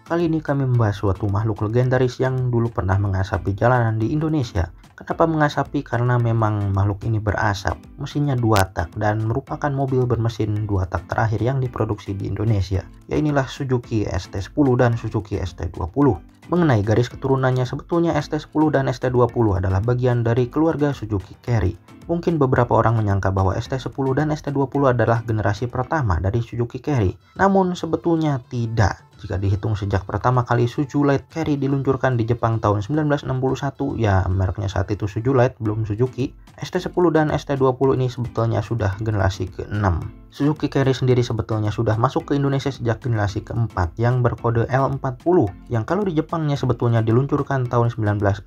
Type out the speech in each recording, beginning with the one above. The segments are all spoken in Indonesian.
Kali ini kami membahas suatu makhluk legendaris yang dulu pernah mengasapi jalanan di Indonesia. Kenapa mengasapi? Karena memang makhluk ini berasap, mesinnya 2 tak dan merupakan mobil bermesin 2 tak terakhir yang diproduksi di Indonesia. Ya inilah Suzuki ST10 dan Suzuki ST20. Mengenai garis keturunannya, sebetulnya ST10 dan ST20 adalah bagian dari keluarga Suzuki Carry. Mungkin beberapa orang menyangka bahwa ST10 dan ST20 adalah generasi pertama dari Suzuki Carry. Namun sebetulnya tidak. Jika dihitung sejak pertama kali Suzuki Carry diluncurkan di Jepang tahun 1961, ya mereknya saat itu Suzuki, belum Suzuki. ST10 dan ST20 ini sebetulnya sudah generasi ke-6. Suzuki Carry sendiri sebetulnya sudah masuk ke Indonesia sejak generasi keempat yang berkode L40, yang kalau di Jepangnya sebetulnya diluncurkan tahun 1969.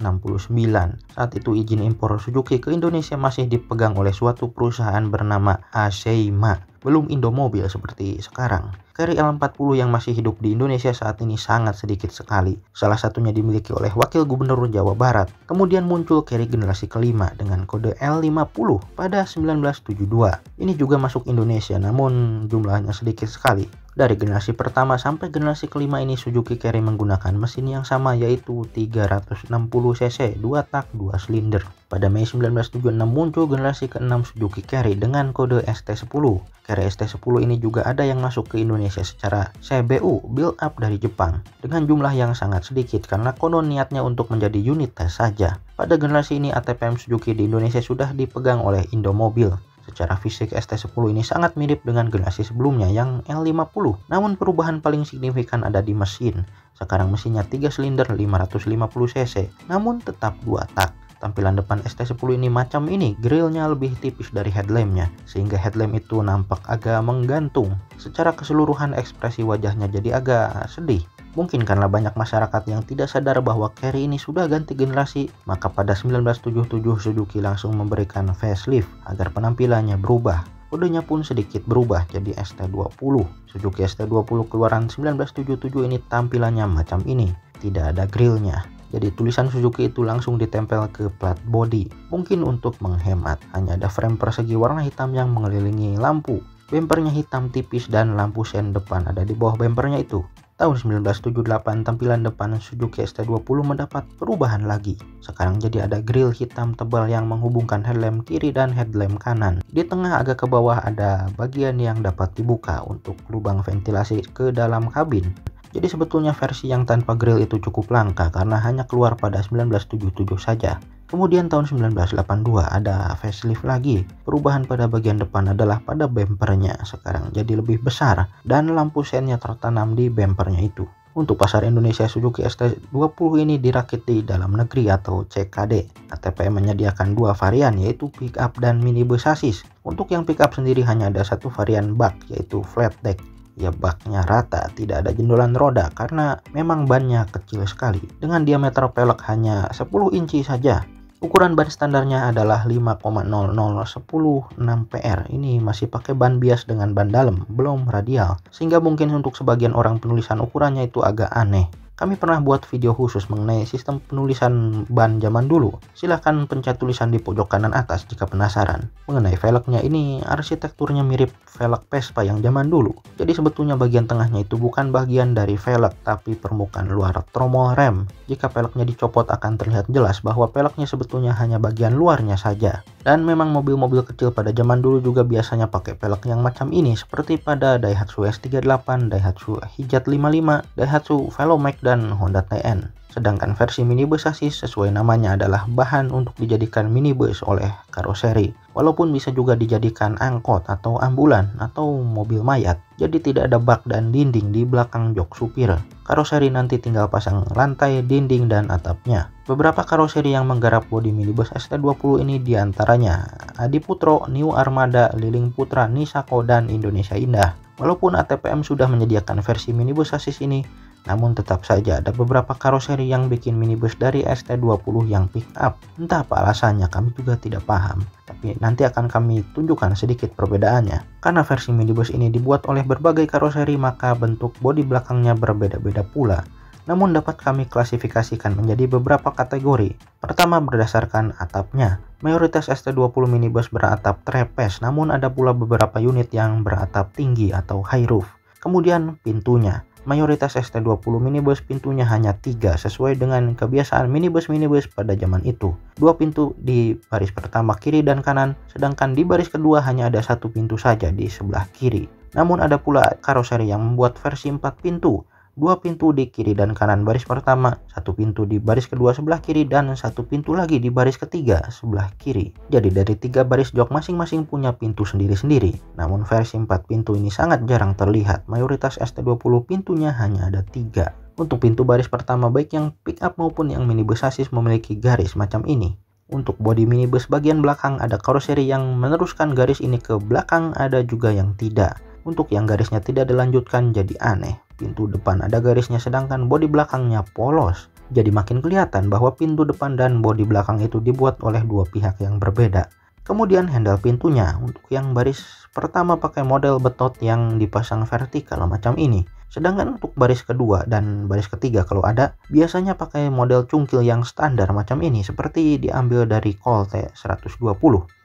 Saat itu izin impor Suzuki ke Indonesia masih dipegang oleh suatu perusahaan bernama Aseima, belum Indomobil seperti sekarang. Carry L40 yang masih hidup di Indonesia saat ini sangat sedikit sekali. Salah satunya dimiliki oleh Wakil Gubernur Jawa Barat. Kemudian muncul Carry generasi kelima dengan kode L50 pada 1972. Ini juga masuk Indonesia, namun jumlahnya sedikit sekali. Dari generasi pertama sampai generasi kelima ini Suzuki Carry menggunakan mesin yang sama, yaitu 360 cc 2 tak 2 silinder. Pada Mei 1976 muncul generasi ke-6 Suzuki Carry dengan kode ST10. Carry ST10 ini juga ada yang masuk ke Indonesia secara CBU build up dari Jepang dengan jumlah yang sangat sedikit karena konon niatnya untuk menjadi unit tes saja. Pada generasi ini ATPM Suzuki di Indonesia sudah dipegang oleh Indomobil. Secara fisik ST10 ini sangat mirip dengan generasi sebelumnya yang L50. Namun perubahan paling signifikan ada di mesin. Sekarang mesinnya 3 silinder 550 cc, namun tetap 2 tak. Tampilan depan ST10 ini macam ini, grillnya lebih tipis dari headlampnya, sehingga headlamp itu nampak agak menggantung. Secara keseluruhan ekspresi wajahnya jadi agak sedih. Mungkin karena banyak masyarakat yang tidak sadar bahwa Carry ini sudah ganti generasi, maka pada 1977 Suzuki langsung memberikan facelift agar penampilannya berubah. Kodenya pun sedikit berubah jadi ST20. Suzuki ST20 keluaran 1977 ini tampilannya macam ini, tidak ada grillnya. Jadi tulisan Suzuki itu langsung ditempel ke plat body. Mungkin untuk menghemat, hanya ada frame persegi warna hitam yang mengelilingi lampu. Bempernya hitam tipis dan lampu sen depan ada di bawah bempernya itu. Tahun 1978 tampilan depan Suzuki ST20 mendapat perubahan lagi. Sekarang jadi ada grill hitam tebal yang menghubungkan headlamp kiri dan headlamp kanan. Di tengah agak ke bawah ada bagian yang dapat dibuka untuk lubang ventilasi ke dalam kabin. Jadi sebetulnya versi yang tanpa grill itu cukup langka karena hanya keluar pada 1977 saja. Kemudian tahun 1982 ada facelift lagi. Perubahan pada bagian depan adalah pada bempernya, sekarang jadi lebih besar dan lampu sennya tertanam di bempernya itu. Untuk pasar Indonesia, Suzuki ST20 ini dirakit di dalam negeri atau CKD. ATPM menyediakan 2 varian, yaitu pickup dan minibus sasis. Untuk yang pickup sendiri hanya ada 1 varian bak, yaitu flat deck. Ya, baknya rata, tidak ada jendolan roda karena memang bannya kecil sekali. Dengan diameter pelek hanya 10 inci saja. Ukuran ban standarnya adalah 5,00106 PR. Ini masih pakai ban bias dengan ban dalam, belum radial. Sehingga mungkin untuk sebagian orang penulisan ukurannya itu agak aneh. Kami pernah buat video khusus mengenai sistem penulisan ban zaman dulu. Silahkan pencet tulisan di pojok kanan atas jika penasaran. Mengenai velgnya, ini arsitekturnya mirip velg Vespa yang zaman dulu. Jadi sebetulnya bagian tengahnya itu bukan bagian dari velg, tapi permukaan luar tromol rem. Jika velgnya dicopot akan terlihat jelas bahwa velgnya sebetulnya hanya bagian luarnya saja. Dan memang mobil-mobil kecil pada zaman dulu juga biasanya pakai velg yang macam ini, seperti pada Daihatsu S38, Daihatsu Hijat 55, Daihatsu Velomax, dan Honda TN. Sedangkan versi minibus sasis sesuai namanya adalah bahan untuk dijadikan minibus oleh karoseri. Walaupun bisa juga dijadikan angkot atau ambulan atau mobil mayat. Jadi tidak ada bak dan dinding di belakang jok supir. Karoseri nanti tinggal pasang lantai, dinding, dan atapnya. Beberapa karoseri yang menggarap bodi minibus ST20 ini diantaranya Adi Putro, New Armada, Liling Putra, Nisako, dan Indonesia Indah. Walaupun ATPM sudah menyediakan versi minibus sasis ini, namun tetap saja ada beberapa karoseri yang bikin minibus dari ST20 yang pick up. Entah apa alasannya, kami juga tidak paham. Tapi nanti akan kami tunjukkan sedikit perbedaannya. Karena versi minibus ini dibuat oleh berbagai karoseri, maka bentuk bodi belakangnya berbeda-beda pula. Namun dapat kami klasifikasikan menjadi beberapa kategori. Pertama, berdasarkan atapnya. Mayoritas ST20 minibus beratap trapeze, namun ada pula beberapa unit yang beratap tinggi atau high roof. Kemudian pintunya. Mayoritas ST20 minibus pintunya hanya 3 sesuai dengan kebiasaan minibus-minibus pada zaman itu. 2 pintu di baris pertama kiri dan kanan, sedangkan di baris kedua hanya ada 1 pintu saja di sebelah kiri. Namun ada pula karoseri yang membuat versi 4 pintu. 2 pintu di kiri dan kanan baris pertama, 1 pintu di baris kedua sebelah kiri, dan 1 pintu lagi di baris ketiga sebelah kiri. Jadi dari 3 baris jok masing-masing punya pintu sendiri-sendiri. Namun versi 4 pintu ini sangat jarang terlihat. Mayoritas ST20 pintunya hanya ada 3. Untuk pintu baris pertama baik yang pick up maupun yang minibus sasis memiliki garis macam ini. Untuk bodi minibus bagian belakang ada karoseri yang meneruskan garis ini ke belakang, ada juga yang tidak. Untuk yang garisnya tidak dilanjutkan jadi aneh. Pintu depan ada garisnya sedangkan bodi belakangnya polos. Jadi makin kelihatan bahwa pintu depan dan bodi belakang itu dibuat oleh dua pihak yang berbeda. Kemudian handle pintunya, untuk yang baris pertama pakai model betot yang dipasang vertikal macam ini. Sedangkan untuk baris kedua dan baris ketiga kalau ada, biasanya pakai model cungkil yang standar macam ini seperti diambil dari Colt T120.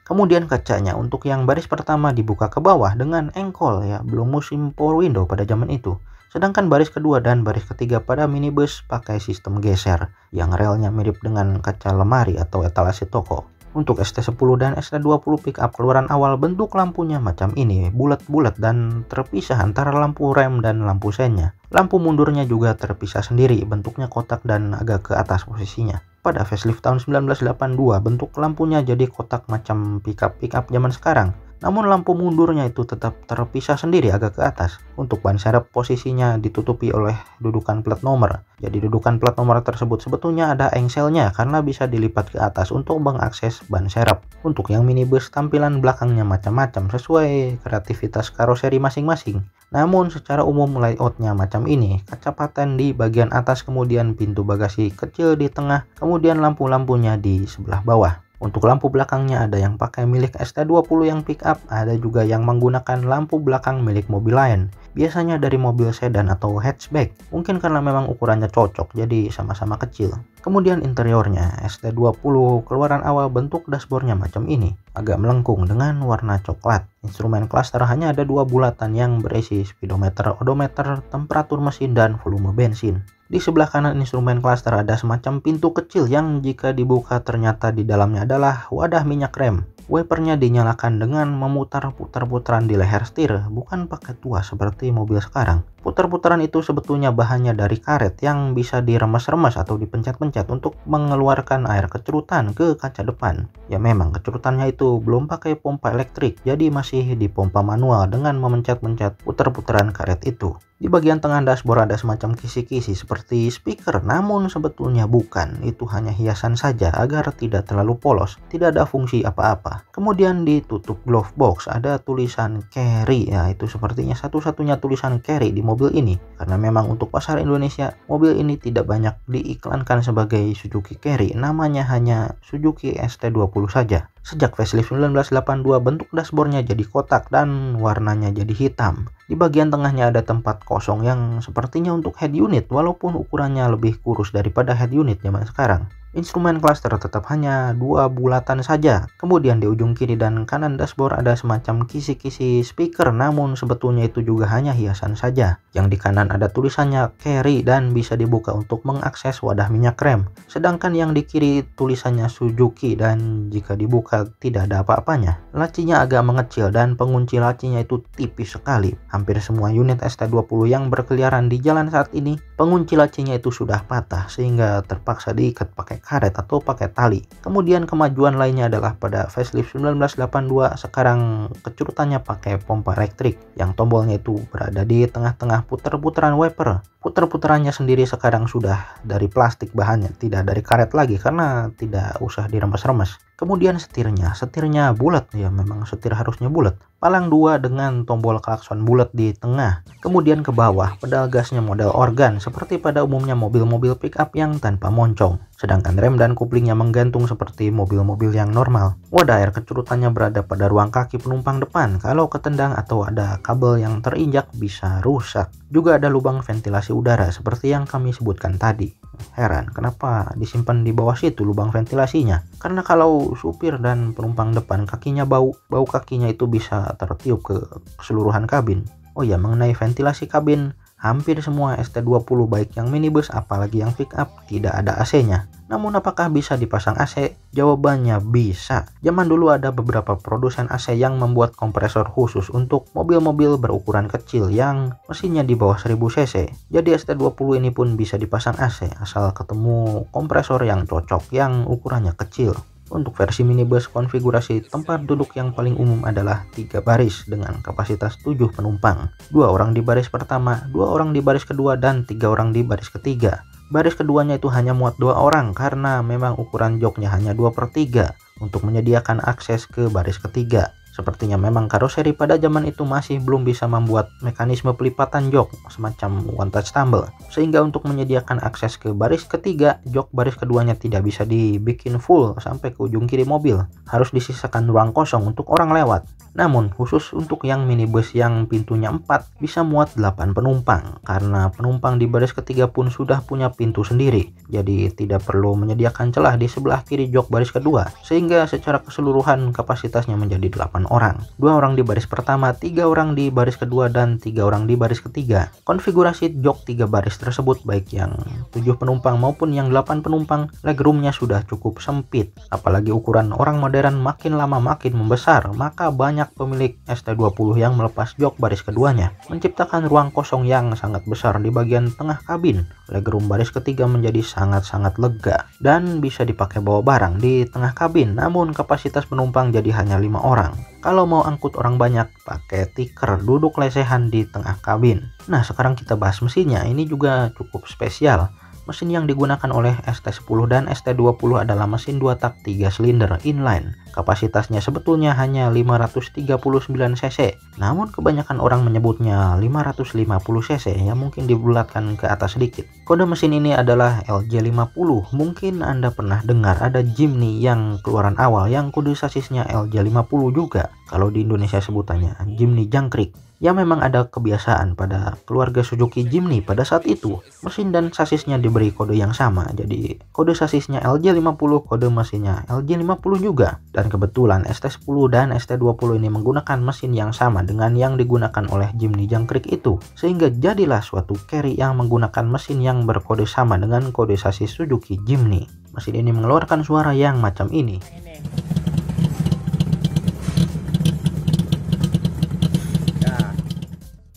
Kemudian kacanya untuk yang baris pertama dibuka ke bawah dengan engkol ya, belum musim power window pada zaman itu. Sedangkan baris kedua dan baris ketiga pada minibus pakai sistem geser yang relnya mirip dengan kaca lemari atau etalase toko. Untuk ST10 dan ST20 pickup keluaran awal bentuk lampunya macam ini, bulat-bulat dan terpisah antara lampu rem dan lampu sennya. Lampu mundurnya juga terpisah sendiri, bentuknya kotak dan agak ke atas posisinya. Pada facelift tahun 1982, bentuk lampunya jadi kotak macam pickup zaman sekarang. Namun lampu mundurnya itu tetap terpisah sendiri agak ke atas. Untuk ban serep posisinya ditutupi oleh dudukan plat nomor. Jadi dudukan plat nomor tersebut sebetulnya ada engselnya karena bisa dilipat ke atas untuk mengakses ban serep. Untuk yang minibus tampilan belakangnya macam-macam sesuai kreativitas karoseri masing-masing. Namun secara umum layoutnya macam ini, kaca paten di bagian atas, kemudian pintu bagasi kecil di tengah, kemudian lampu-lampunya di sebelah bawah. Untuk lampu belakangnya ada yang pakai milik ST20 yang pick up, ada juga yang menggunakan lampu belakang milik mobil lain. Biasanya dari mobil sedan atau hatchback, mungkin karena memang ukurannya cocok jadi sama-sama kecil. Kemudian interiornya, ST20 keluaran awal bentuk dashboardnya macam ini, agak melengkung dengan warna coklat. Instrumen cluster hanya ada 2 bulatan yang berisi speedometer, odometer, temperatur mesin, dan volume bensin. Di sebelah kanan instrumen cluster ada semacam pintu kecil yang jika dibuka ternyata di dalamnya adalah wadah minyak rem. Wipernya dinyalakan dengan memutar putar-putaran di leher setir, bukan pakai tuas seperti mobil sekarang. Putar-putaran itu sebetulnya bahannya dari karet yang bisa diremes-remes atau dipencet-pencet untuk mengeluarkan air kecerutan ke kaca depan. Ya memang kecerutannya itu belum pakai pompa elektrik, jadi masih dipompa manual dengan memencet-pencet putar-putaran karet itu. Di bagian tengah dashboard ada semacam kisi-kisi seperti speaker, namun sebetulnya bukan. Itu hanya hiasan saja agar tidak terlalu polos, tidak ada fungsi apa-apa. Kemudian ditutup glove box ada tulisan carry, ya itu sepertinya satu-satunya tulisan carry di mobil ini. Karena memang untuk pasar Indonesia, mobil ini tidak banyak diiklankan sebagai Suzuki Carry, namanya hanya Suzuki ST20 saja. Sejak facelift 1982 bentuk dashboardnya jadi kotak dan warnanya jadi hitam. Di bagian tengahnya ada tempat kosong yang sepertinya untuk head unit walaupun ukurannya lebih kurus daripada head unit zaman sekarang. Instrumen cluster tetap hanya 2 bulatan saja. Kemudian di ujung kiri dan kanan dashboard ada semacam kisi-kisi speaker, namun sebetulnya itu juga hanya hiasan saja. Yang di kanan ada tulisannya carry dan bisa dibuka untuk mengakses wadah minyak rem. Sedangkan yang di kiri tulisannya Suzuki dan jika dibuka tidak ada apa-apanya. Lacinya agak mengecil dan pengunci lacinya itu tipis sekali. Hampir semua unit ST20 yang berkeliaran di jalan saat ini, pengunci lacinya itu sudah patah sehingga terpaksa diikat pakai karet atau pakai tali. Kemudian kemajuan lainnya adalah pada facelift 1982 sekarang kecerutannya pakai pompa elektrik yang tombolnya itu berada di tengah-tengah putar-putaran wiper. Putar-putarannya sendiri sekarang sudah dari plastik bahannya, tidak dari karet lagi karena tidak usah diremes-remes. Kemudian setirnya bulat, ya memang setir harusnya bulat. Palang 2 dengan tombol klakson bulat di tengah. Kemudian ke bawah pedal gasnya model organ seperti pada umumnya mobil-mobil pickup yang tanpa moncong. Sedangkan rem dan kuplingnya menggantung seperti mobil-mobil yang normal. Wadah air kecerutannya berada pada ruang kaki penumpang depan. Kalau ketendang atau ada kabel yang terinjak bisa rusak. Juga ada lubang ventilasi udara seperti yang kami sebutkan tadi. Heran kenapa disimpan di bawah situ lubang ventilasinya. Karena kalau supir dan penumpang depan kakinya bau kakinya itu bisa tertiup ke keseluruhan kabin. Oh ya, mengenai ventilasi kabin, Hampir semua ST20 baik yang minibus apalagi yang pickup tidak ada AC-nya. Namun apakah bisa dipasang AC? Jawabannya bisa. Zaman dulu ada beberapa produsen AC yang membuat kompresor khusus untuk mobil-mobil berukuran kecil yang mesinnya di bawah 1000 cc. Jadi ST20 ini pun bisa dipasang AC asal ketemu kompresor yang cocok yang ukurannya kecil. Untuk versi minibus, konfigurasi tempat duduk yang paling umum adalah 3 baris dengan kapasitas 7 penumpang. 2 orang di baris pertama, 2 orang di baris kedua, dan 3 orang di baris ketiga. Baris keduanya itu hanya muat 2 orang karena memang ukuran joknya hanya 2/3 untuk menyediakan akses ke baris ketiga. Sepertinya memang karoseri pada zaman itu masih belum bisa membuat mekanisme pelipatan jok semacam one touch tumble, sehingga untuk menyediakan akses ke baris ketiga, jok baris keduanya tidak bisa dibikin full sampai ke ujung kiri mobil, harus disisakan ruang kosong untuk orang lewat. Namun khusus untuk yang minibus yang pintunya 4 bisa muat 8 penumpang karena penumpang di baris ketiga pun sudah punya pintu sendiri, jadi tidak perlu menyediakan celah di sebelah kiri jok baris kedua, sehingga secara keseluruhan kapasitasnya menjadi 8 orang. 2 orang di baris pertama, 3 orang di baris kedua, dan 3 orang di baris ketiga. Konfigurasi jok 3 baris tersebut baik yang 7 penumpang maupun yang 8 penumpang, legroomnya sudah cukup sempit. Apalagi ukuran orang modern makin lama makin membesar, maka banyak pemilik ST20 yang melepas jok baris keduanya, menciptakan ruang kosong yang sangat besar di bagian tengah kabin. Legroom baris ketiga menjadi sangat-sangat lega dan bisa dipakai bawa barang di tengah kabin, namun kapasitas penumpang jadi hanya 5 orang. Kalau mau angkut orang banyak, pakai tikar duduk lesehan di tengah kabin. Nah, sekarang kita bahas mesinnya. Ini juga cukup spesial. Mesin yang digunakan oleh ST10 dan ST20 adalah mesin 2 tak 3 silinder inline. Kapasitasnya sebetulnya hanya 539 cc, namun kebanyakan orang menyebutnya 550 cc yang mungkin dibulatkan ke atas sedikit. Kode mesin ini adalah LJ50. Mungkin Anda pernah dengar ada Jimny yang keluaran awal yang kode sasisnya LJ50 juga. Kalau di Indonesia sebutannya Jimny jangkrik. Ya, memang ada kebiasaan pada keluarga Suzuki Jimny pada saat itu. Mesin dan sasisnya diberi kode yang sama. Jadi kode sasisnya LJ50, kode mesinnya LJ50 juga. Dan kebetulan ST10 dan ST20 ini menggunakan mesin yang sama dengan yang digunakan oleh Jimny jangkrik itu. Sehingga jadilah suatu carry yang menggunakan mesin yang berkode sama dengan kode sasis Suzuki Jimny. Mesin ini mengeluarkan suara yang macam ini.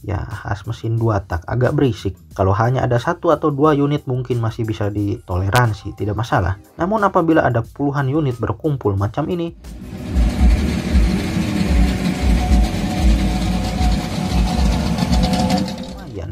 Ya, khas mesin 2 tak, agak berisik. Kalau hanya ada 1 atau 2 unit mungkin masih bisa ditoleransi, tidak masalah. Namun apabila ada puluhan unit berkumpul macam ini,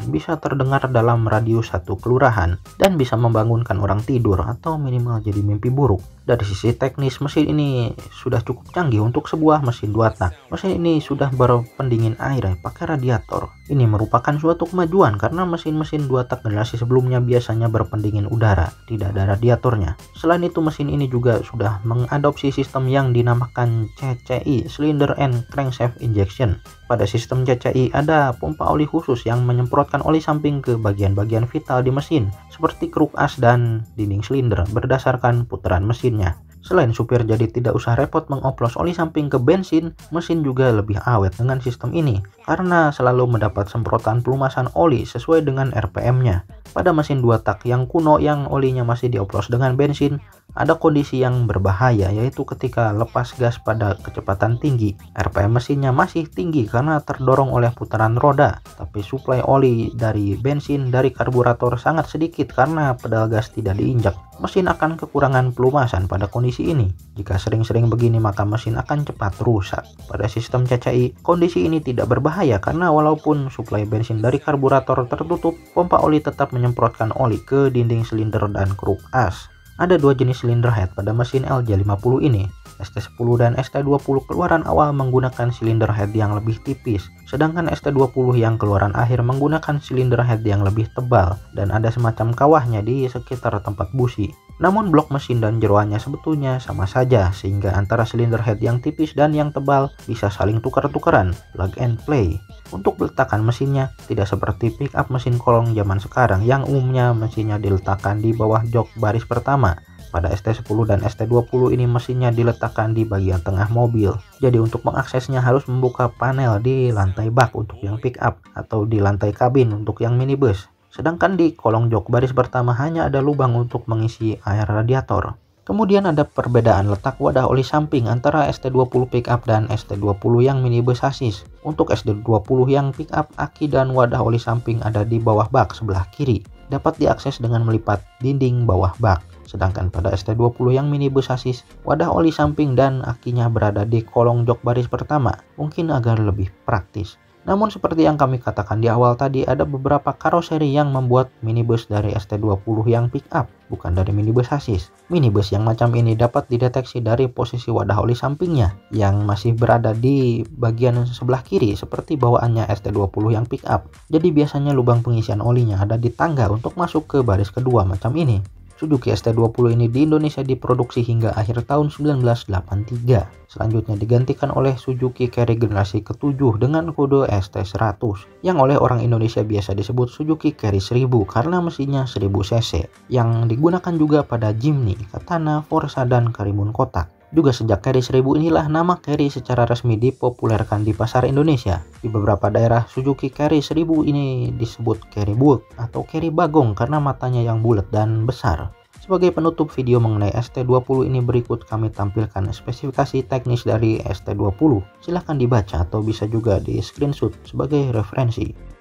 bisa terdengar dalam radius 1 kelurahan dan bisa membangunkan orang tidur atau minimal jadi mimpi buruk. Dari sisi teknis, mesin ini sudah cukup canggih untuk sebuah mesin 2 tak. Mesin ini sudah berpendingin air pakai radiator. Ini merupakan suatu kemajuan karena mesin-mesin 2 tak generasi sebelumnya biasanya berpendingin udara, tidak ada radiatornya. Selain itu, mesin ini juga sudah mengadopsi sistem yang dinamakan CCI, Cylinder and Crankshaft Injection. Pada sistem CCI ada pompa oli khusus yang menyemprotkan oli samping ke bagian-bagian vital di mesin, seperti kruk as dan dinding silinder berdasarkan putaran mesinnya. Selain supir jadi tidak usah repot mengoplos oli samping ke bensin, mesin juga lebih awet dengan sistem ini karena selalu mendapat semprotan pelumasan oli sesuai dengan RPM-nya. Pada mesin 2 tak yang kuno yang olinya masih dioplos dengan bensin, ada kondisi yang berbahaya, yaitu ketika lepas gas pada kecepatan tinggi. RPM mesinnya masih tinggi karena terdorong oleh putaran roda, tapi suplai oli dari bensin dari karburator sangat sedikit karena pedal gas tidak diinjak. Mesin akan kekurangan pelumasan pada kondisi ini. Jika sering-sering begini maka mesin akan cepat rusak. Pada sistem CCI, kondisi ini tidak berbahaya karena walaupun suplai bensin dari karburator tertutup, pompa oli tetap menyemprotkan oli ke dinding silinder dan kruk as. Ada 2 jenis silinder head pada mesin LJ50 ini. ST10 dan ST20 keluaran awal menggunakan silinder head yang lebih tipis, sedangkan ST20 yang keluaran akhir menggunakan silinder head yang lebih tebal dan ada semacam kawahnya di sekitar tempat busi. Namun blok mesin dan jeroannya sebetulnya sama saja, sehingga antara silinder head yang tipis dan yang tebal bisa saling tukar-tukaran, plug and play. Untuk peletakan mesinnya tidak seperti pick up mesin kolong zaman sekarang yang umumnya mesinnya diletakkan di bawah jok baris pertama. Pada ST10 dan ST20 ini mesinnya diletakkan di bagian tengah mobil. Jadi untuk mengaksesnya harus membuka panel di lantai bak untuk yang pick up atau di lantai kabin untuk yang minibus. Sedangkan di kolong jok baris pertama hanya ada lubang untuk mengisi air radiator. Kemudian ada perbedaan letak wadah oli samping antara ST20 pickup dan ST20 yang minibus sasis. Untuk ST20 yang pickup, aki dan wadah oli samping ada di bawah bak sebelah kiri. Dapat diakses dengan melipat dinding bawah bak. Sedangkan pada ST20 yang minibus sasis, wadah oli samping dan akinya berada di kolong jok baris pertama, mungkin agar lebih praktis. Namun seperti yang kami katakan di awal tadi, ada beberapa karoseri yang membuat minibus dari ST20 yang pick up, bukan dari minibus sasis. Minibus yang macam ini dapat dideteksi dari posisi wadah oli sampingnya yang masih berada di bagian sebelah kiri seperti bawaannya ST20 yang pick up. Jadi biasanya lubang pengisian olinya ada di tangga untuk masuk ke baris kedua macam ini. Suzuki ST20 ini di Indonesia diproduksi hingga akhir tahun 1983. Selanjutnya digantikan oleh Suzuki Carry generasi ke-7 dengan kode ST100 yang oleh orang Indonesia biasa disebut Suzuki Carry 1000 karena mesinnya 1000 cc yang digunakan juga pada Jimny, Katana, Forza, dan Karimun kotak. Juga sejak Carry 1000 inilah nama Carry secara resmi dipopulerkan di pasar Indonesia. Di beberapa daerah Suzuki Carry 1000 ini disebut Carry Buick atau Carry Bagong karena matanya yang bulat dan besar. Sebagai penutup video mengenai ST20 ini berikut kami tampilkan spesifikasi teknis dari ST20. Silahkan dibaca atau bisa juga di screenshot sebagai referensi.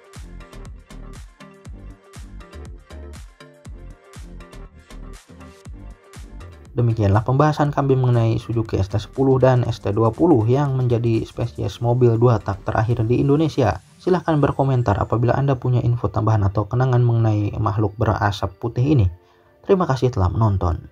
Demikianlah pembahasan kami mengenai Suzuki ST10 dan ST20 yang menjadi spesies mobil 2 tak terakhir di Indonesia. Silahkan berkomentar apabila Anda punya info tambahan atau kenangan mengenai makhluk berasap putih ini. Terima kasih telah menonton.